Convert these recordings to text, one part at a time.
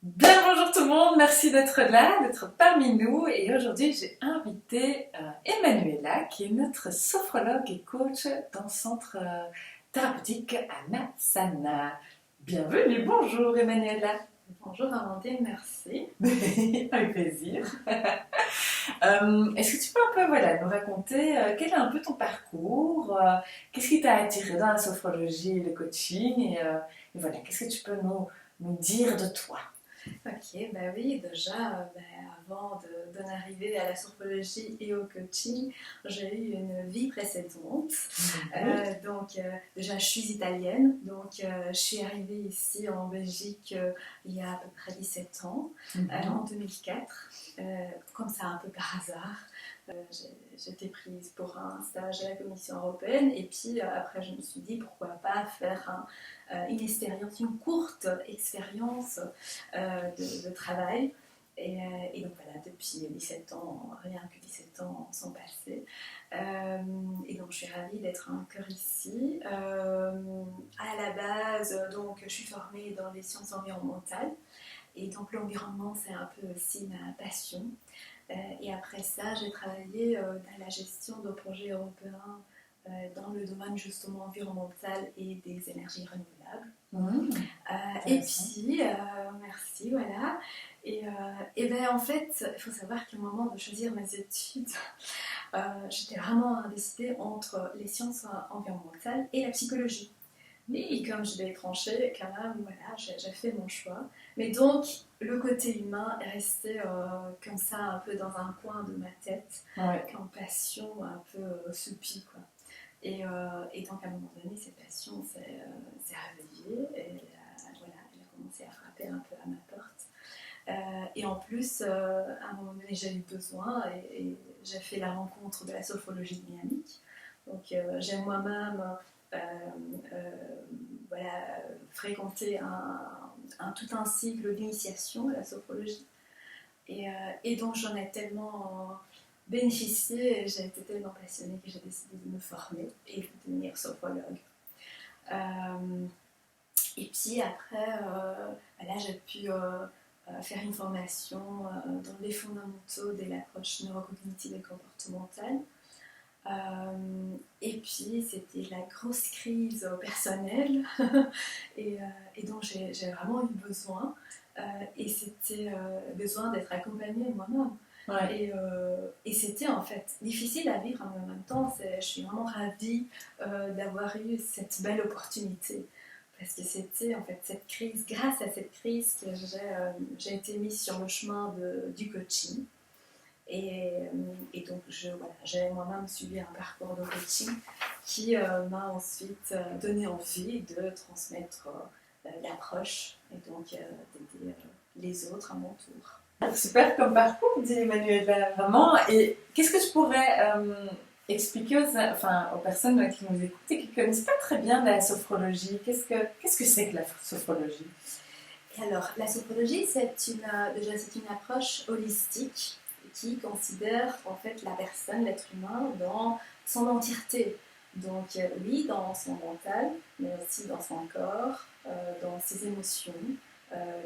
Bien bonjour tout le monde, merci d'être là, d'être parmi nous. Et aujourd'hui, j'ai invité Emanuela, qui est notre sophrologue et coach dans le centre thérapeutique Anasana. Bienvenue, bonjour Emanuela. Bonjour Amandine, merci. Avec plaisir. Est-ce que tu peux un peu nous raconter quel est un peu ton parcours, qu'est-ce qui t'a attiré dans la sophrologie et le coaching et voilà, qu'est-ce que tu peux nous dire de toi? Ok, bah oui, déjà, avant d'en arriver à la sophrologie et au coaching, j'ai eu une vie précédente. Déjà, je suis italienne, donc je suis arrivée ici en Belgique il y a à peu près 17 ans, en 2004, comme ça un peu par hasard. J'étais prise pour un stage à la Commission européenne et puis après je me suis dit pourquoi pas faire une expérience, une courte expérience de travail. Et donc voilà, depuis 17 ans, rien que 17 ans sont passés. Et donc je suis ravie d'être encore ici. À la base, donc je suis formée dans les sciences environnementales. Et donc l'environnement, c'est un peu aussi ma passion. Et après ça, j'ai travaillé dans la gestion de projets européens dans le domaine justement environnemental et des énergies renouvelables. Et puis, merci, voilà. Et ben en fait, il faut savoir qu'au moment de choisir mes études, j'étais vraiment décidée entre les sciences environnementales et la psychologie. Et comme je l'ai tranché, quand même, voilà, j'ai fait mon choix. Mais donc, le côté humain est resté comme ça, un peu dans un coin de ma tête, comme passion un peu soupie, quoi. Et donc, à un moment donné, cette passion s'est réveillée et voilà, elle a commencé à frapper un peu à ma porte. Et en plus, à un moment donné, j'ai eu besoin et j'ai fait la rencontre de la sophrologie dynamique. Donc, j'ai moi-même euh, euh, voilà, fréquenté tout un cycle d'initiation à la sophrologie. Et donc, j'en ai tellement bénéficié et j'ai été tellement passionnée que j'ai décidé de me former et de devenir sophrologue. Et puis après, là, j'ai pu faire une formation dans les fondamentaux de l'approche neurocognitive et comportementale. Et puis, c'était la grosse crise personnelle et donc j'ai vraiment eu besoin. Et c'était besoin d'être accompagnée moi-même. Et c'était en fait difficile à vivre en même temps. Je suis vraiment ravie d'avoir eu cette belle opportunité. Parce que c'était en fait cette crise, grâce à cette crise que j'ai été mise sur le chemin du coaching. Et donc, voilà, j'ai moi-même suivi un parcours de coaching qui m'a ensuite donné envie de transmettre l'approche et donc d'aider les autres à mon tour. Super comme parcours, dit Emmanuel, vraiment. Et qu'est-ce que tu pourrais expliquer aux personnes qui nous écoutent et qui ne connaissent pas très bien la sophrologie? Qu'est-ce que c'est que la sophrologie? Et alors, la sophrologie, c'est une approche holistique qui considère en fait la personne, l'être humain, dans son entièreté. Donc oui, dans son mental, mais aussi dans son corps, dans ses émotions,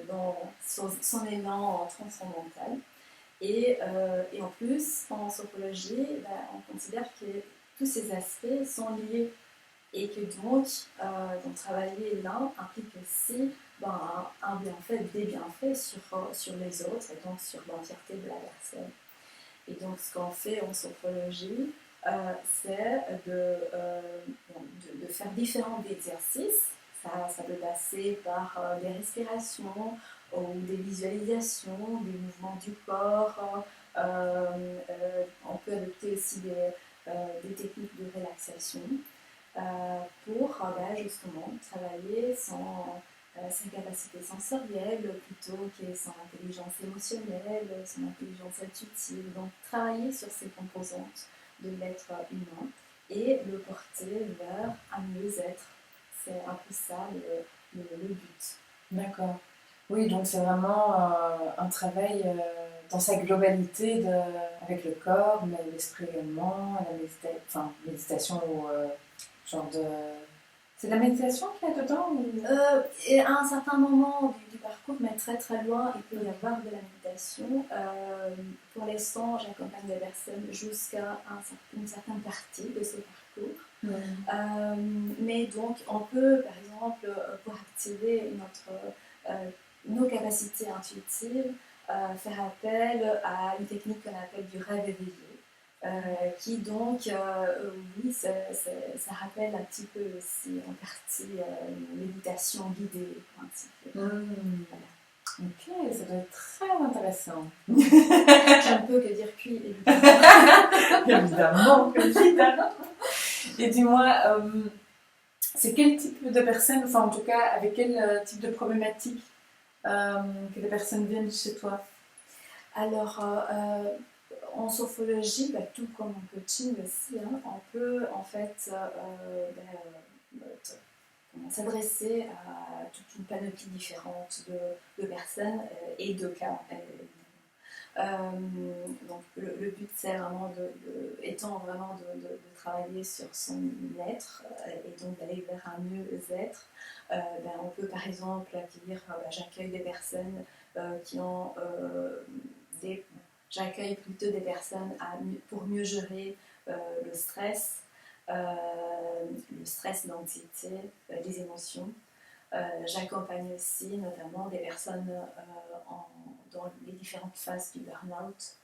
dans son élan transcendantal. Et en plus, en sophrologie, on considère que tous ces aspects sont liés et que donc travailler l'un implique aussi un bienfait, des bienfaits sur les autres et donc sur l'entièreté de la personne. Et donc ce qu'on fait en sophrologie, c'est de faire différents exercices. Ça peut passer par des respirations ou des visualisations, des mouvements du corps. On peut adopter aussi des techniques de relaxation pour justement travailler sa capacité sensorielle plutôt que son intelligence émotionnelle, son intelligence intuitive. Donc travailler sur ces composantes de l'être humain et le porter vers un mieux-être. C'est un peu ça le but. D'accord. Oui, donc c'est vraiment un travail dans sa globalité avec le corps, mais l'esprit également, la méditation ou genre de C'est la méditation qu'il y a dedans ou... Et à un certain moment du parcours, mais très très loin, il peut y avoir de la méditation. Pour l'instant, j'accompagne les personnes jusqu'à une certaine partie de ce parcours. Mais donc, on peut, par exemple, pour activer nos capacités intuitives, faire appel à une technique qu'on appelle du rêve éveillé. Qui donc, oui, ça rappelle un petit peu aussi en partie une méditation guidée. Voilà. Ok, ça doit être très intéressant. Je ne peux que dire cuit, évidemment. Évidemment, évidemment. Et dis-moi, c'est quel type de personnes, enfin en tout cas, avec quel type de problématique que les personnes viennent chez toi? Alors, en sophrologie, tout comme en coaching aussi, on peut en fait s'adresser à toute une panoplie différente de personnes et de cas. Donc le but c'est vraiment étant vraiment de travailler sur son être et donc d'aller vers un mieux-être. On peut par exemple dire j'accueille des personnes qui ont j'accueille plutôt des personnes pour mieux gérer le stress, l'anxiété, les émotions. J'accompagne aussi notamment des personnes dans les différentes phases du burn-out.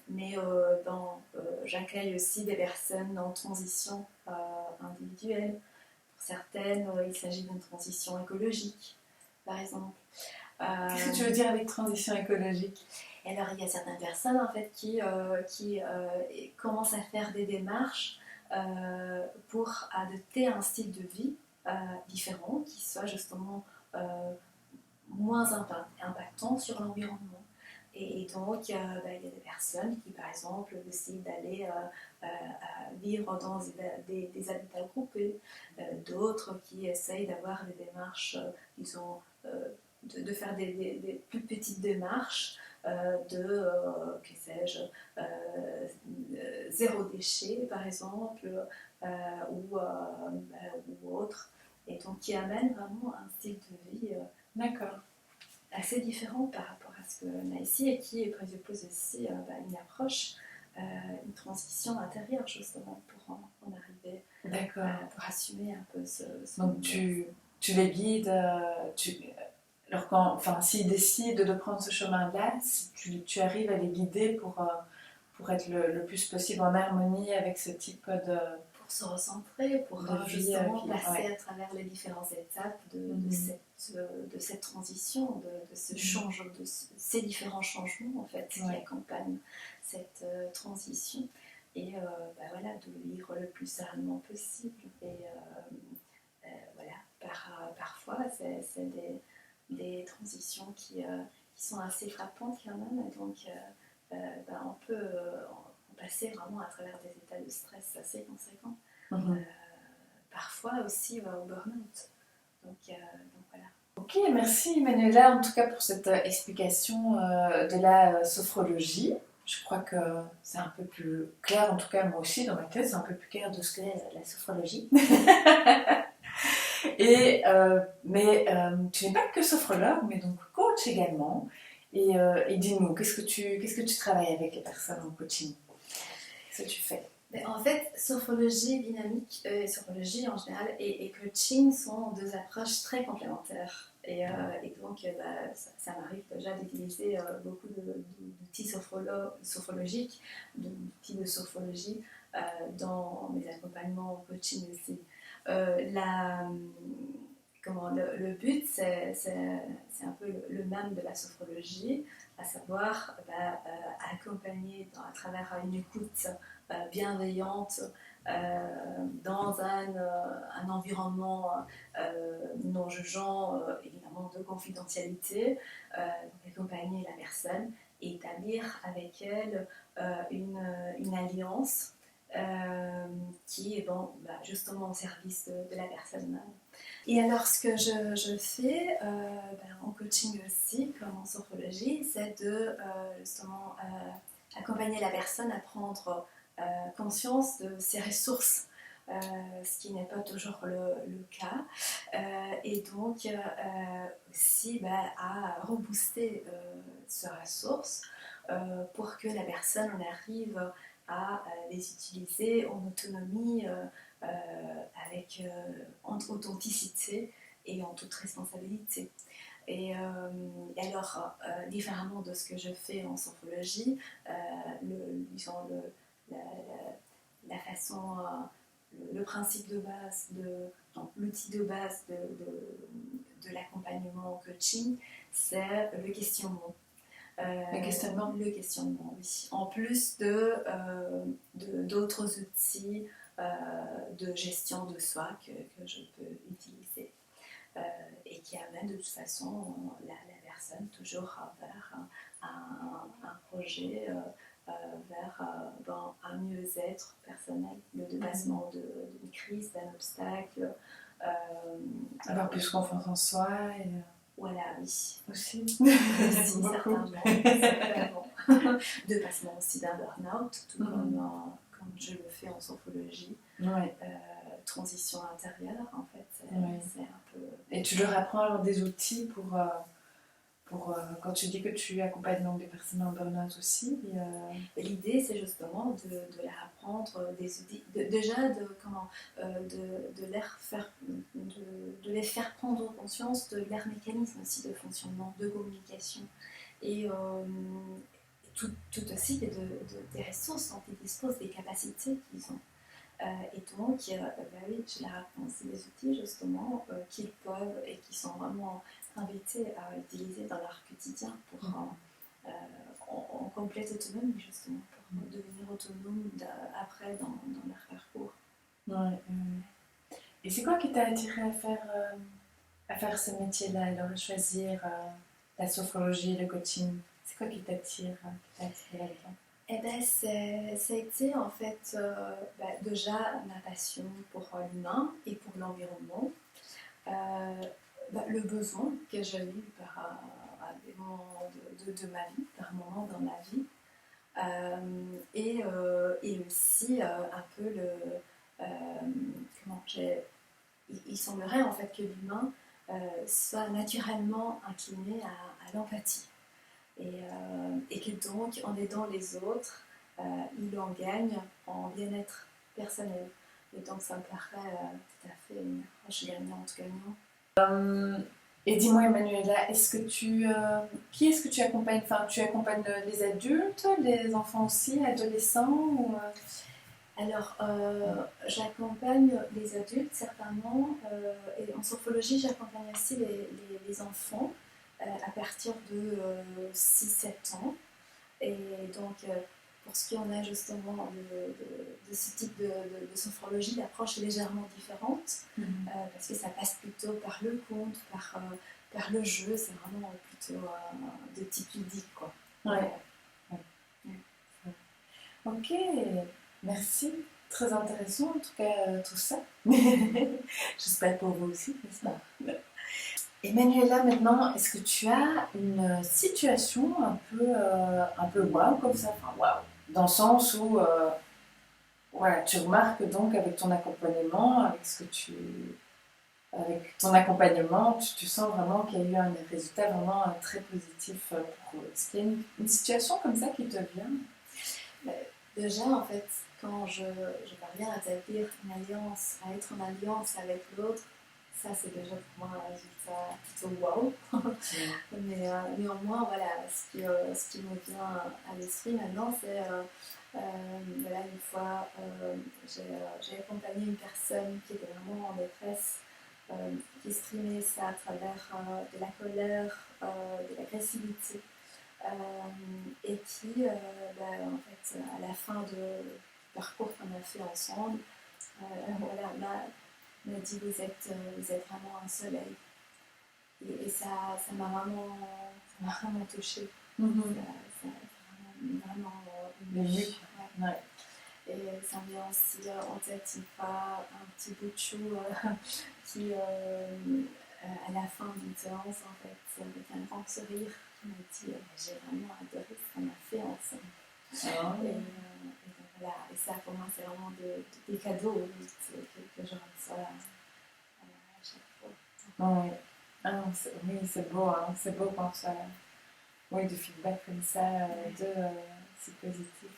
Mais j'accueille aussi des personnes en transition individuelle. Pour certaines, il s'agit d'une transition écologique, par exemple. Qu'est-ce que tu veux dire avec transition écologique? Alors, il y a certaines personnes en fait qui commencent à faire des démarches pour adopter un style de vie différent, qui soit justement moins impactant sur l'environnement. Et donc, il y a des personnes qui, par exemple, décident d'aller vivre dans des habitats groupés, d'autres qui essayent d'avoir des démarches, disons, de faire des plus petites démarches que sais-je, zéro déchet par exemple, ou autre, et donc qui amène vraiment un style de vie assez différent par rapport à ce qu'on a ici et qui présuppose aussi une approche, une transition intérieure justement pour en arriver pour assumer un peu ce donc tu les guides, s'ils décident de prendre ce chemin-là, tu arrives à les guider pour être le plus possible en harmonie avec ce type de... Pour se recentrer, pour justement passer à travers les différentes étapes de cette transition, de ce changement, de ces différents changements en fait qui accompagnent cette transition. Et de vivre le plus sereinement possible. Et parfois, c'est des transitions qui sont assez frappantes quand même. Et donc, on peut passer vraiment à travers des états de stress assez conséquents. Parfois aussi au burn-out. Donc voilà. Ok, merci Manuela en tout cas pour cette explication de la sophrologie. Je crois que c'est un peu plus clair, en tout cas moi aussi dans ma tête, c'est un peu plus clair de ce qu'est la sophrologie. Mais tu n'es pas que sophrologue, mais donc coach également. Et dis-nous, qu'est-ce que tu travailles avec les personnes en coaching? Qu'est-ce que tu fais? En fait, sophrologie dynamique, sophrologie en général et coaching sont deux approches très complémentaires. Et donc, ça m'arrive déjà d'utiliser beaucoup d'outils sophrologiques, d'outils de sophrologie dans mes accompagnements en coaching aussi. Le but, c'est un peu le même de la sophrologie, à savoir accompagner à travers une écoute bienveillante dans un environnement non jugeant, évidemment de confidentialité, accompagner la personne et établir avec elle une alliance qui est justement au service de la personne même. Et alors ce que je fais en coaching aussi, comme en sophrologie, c'est de justement accompagner la personne à prendre conscience de ses ressources ce qui n'est pas toujours le cas. Et donc, aussi à rebooster ces ressources pour que la personne en arrive à les utiliser en autonomie, avec en authenticité et en toute responsabilité. Et alors, différemment de ce que je fais en sophrologie, disons la, la façon, le principe de base, l'outil de base de l'accompagnement coaching, c'est le questionnement. Le questionnement, oui. En plus d'autres outils de gestion de soi que je peux utiliser. Et qui amène de toute façon la personne toujours vers un projet, vers un mieux-être personnel, le dépassement d'une crise, d'un obstacle. Avoir plus confiance en soi. Et... Voilà, oui. Aussi. Certainement. Dépassement aussi d'un burn-out, tout comme je le fais en sophrologie. Ouais. Transition intérieure, en fait, c'est un peu... Et tu leur apprends alors des outils pour quand tu dis que tu accompagnes donc des personnes en burn-out aussi. L'idée, c'est justement de leur apprendre des outils, déjà de les faire prendre conscience de leur mécanisme aussi de fonctionnement, de communication. Et tout aussi des ressources dont ils disposent, des capacités qu'ils ont. Et donc, oui, je leur apprends aussi des outils justement qu'ils peuvent et qui sont vraiment invités à utiliser dans leur quotidien pour en complète autonomie justement, pour devenir autonome après dans leur parcours. Ouais. Et c'est quoi qui t'a attiré à faire ce métier-là, alors à choisir la sophrologie, le coaching? C'est quoi qui t'attire là-dedans? Eh bien, ça a été en fait déjà ma passion pour l'humain et pour l'environnement. Le besoin que j'ai eu à des moments de ma vie, par moments dans ma vie. Et aussi un peu il semblerait en fait que l'humain soit naturellement incliné à l'empathie. Et que donc, en aidant les autres, il en gagne en bien-être personnel. Et donc, ça me paraît tout à fait une approche gagnante-gagnant. Et dis-moi, Emmanuela, qui est-ce que tu accompagnes? Enfin, tu accompagnes les adultes, les enfants aussi, adolescents ou... Alors, j'accompagne les adultes, certainement, et en sophrologie, j'accompagne aussi les enfants à partir de 6-7 ans. Et donc, pour ce qui en est justement de ce type de sophrologie, l'approche est légèrement différente, parce que ça passe plutôt par le conte, par le jeu, c'est vraiment plutôt de type ludique, quoi. Ouais. Ok, merci. Très intéressant en tout cas tout ça. J'espère pour vous aussi, n'est-ce pas? Emmanuela, maintenant, est-ce que tu as une situation un peu waouh comme ça, enfin waouh, dans le sens où voilà, tu remarques donc avec ton accompagnement, avec ton accompagnement, tu sens vraiment qu'il y a eu un résultat vraiment très positif pour eux. Est-ce qu'il y a une situation comme ça qui te vient? Déjà, en fait, quand je parviens à établir une alliance, à être en alliance avec l'autre, ça c'est déjà pour moi un résultat plutôt wow. Mais néanmoins, voilà, ce qui me vient à l'esprit maintenant, c'est voilà, une fois j'ai accompagné une personne qui était vraiment en détresse, qui exprimait ça à travers de la colère, de l'agressivité. Et qui, en fait, à la fin du parcours qu'on a fait ensemble, voilà, m'a dit vous êtes vraiment un soleil. Et ça m'a vraiment touchée. Ça vraiment ému. Ouais. Et ça me vient aussi en tête une fois un petit bout de chou qui, à la fin d'une séance, en fait, avec un grand sourire, qui m'a dit j'ai vraiment adoré ce qu'on a fait ensemble. Et donc voilà, et ça pour moi c'est vraiment des cadeaux que je reçois à chaque fois. Oui, ah, oui, c'est beau, hein. C'est beau quand ça, oui, du feedback comme ça, c'est positif.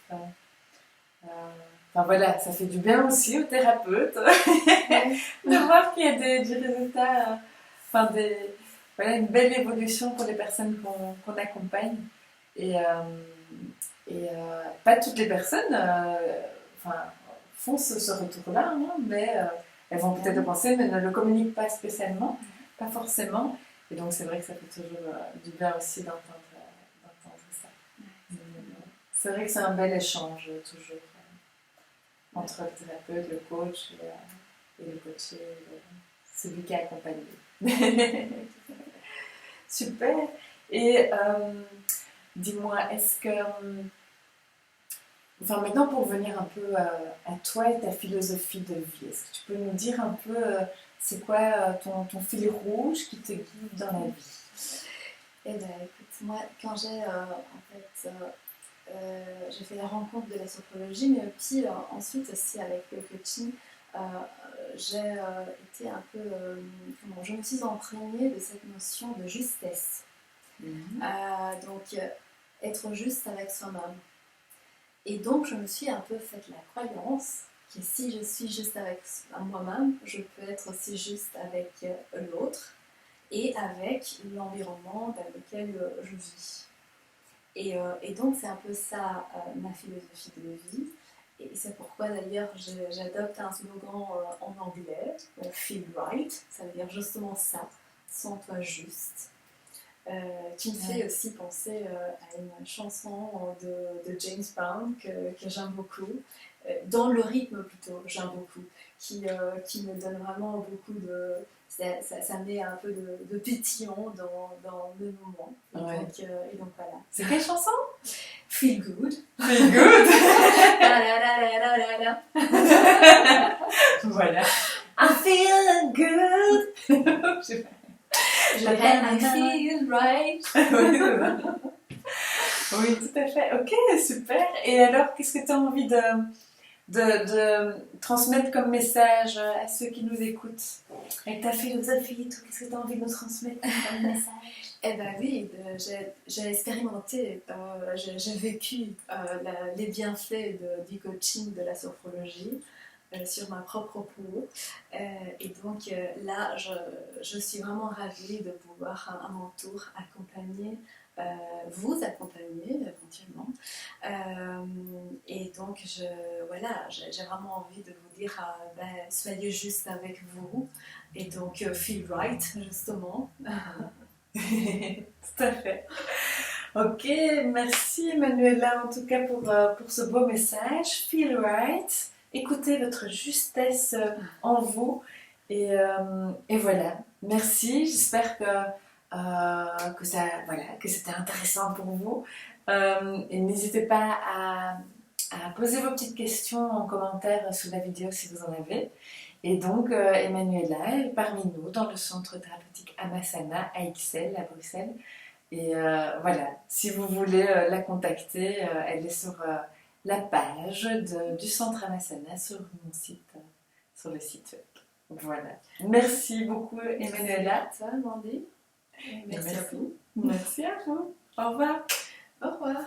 Enfin voilà, ça fait du bien aussi aux thérapeutes de voir qu'il y a du résultat, enfin voilà, une belle évolution pour les personnes qu'on accompagne. Et, pas toutes les personnes enfin, font ce retour-là, hein, mais elles vont peut-être le penser, mais ne le communiquent pas spécialement, pas forcément. Et donc c'est vrai que ça fait toujours du bien aussi d'entendre ça. C'est vrai que c'est un bel échange toujours entre le thérapeute, le coach et le coaché, celui qui est accompagné. Super. Et dis-moi, est-ce que... Enfin, maintenant, pour revenir un peu à toi et ta philosophie de vie, est-ce que tu peux nous dire un peu c'est quoi ton fil rouge qui te guide dans la vie? Eh bien, écoute, moi, quand j'ai j'ai fait la rencontre de la sophrologie, mais puis ensuite aussi avec le coaching, j'ai été un peu, je me suis imprégnée de cette notion de justesse. Donc, être juste avec soi-même. Et donc, je me suis un peu faite la croyance que si je suis juste avec moi-même, je peux être aussi juste avec l'autre et avec l'environnement dans lequel je vis. Et donc, c'est un peu ça ma philosophie de vie. Et c'est pourquoi d'ailleurs j'adopte un slogan en anglais, Feel Right, ça veut dire justement ça, sens-toi juste. Qui me fait aussi penser à une chanson de James Brown que j'aime beaucoup, dans le rythme plutôt, j'aime beaucoup, qui me donne vraiment beaucoup de... Ça met un peu de pétillant dans le moment. Et donc voilà. C'est quelle chanson? Feel Good. Feel Good. Voilà. I feel good. I feel right. Oui, tout à fait. Ok, super. Et alors, qu'est-ce que tu as envie de transmettre comme message à ceux qui nous écoutent? Avec ta philosophie, qu'est-ce que tu as envie de nous transmettre comme message? Eh bien oui, j'ai expérimenté, j'ai vécu les bienfaits du coaching, de la sophrologie sur ma propre peau. Et donc là, je suis vraiment ravie de pouvoir à mon tour vous accompagner éventuellement. Et donc voilà, j'ai vraiment envie de vous dire soyez juste avec vous. Et donc feel right justement. Tout à fait. Ok, merci Manuela en tout cas pour ce beau message. Feel right. Écoutez votre justesse en vous. Et voilà. Merci. J'espère que c'était intéressant pour vous. Et n'hésitez pas à poser vos petites questions en commentaire sous la vidéo si vous en avez. Et donc, Emmanuela est parmi nous dans le centre thérapeutique Amasana à Ixelles, à Bruxelles. Et voilà, si vous voulez la contacter, elle est sur la page du centre Amasana sur mon site, sur le site web. Voilà. Merci beaucoup, Emmanuela. Merci à toi, Mandy. Merci à vous. Merci à vous. Au revoir. Au revoir.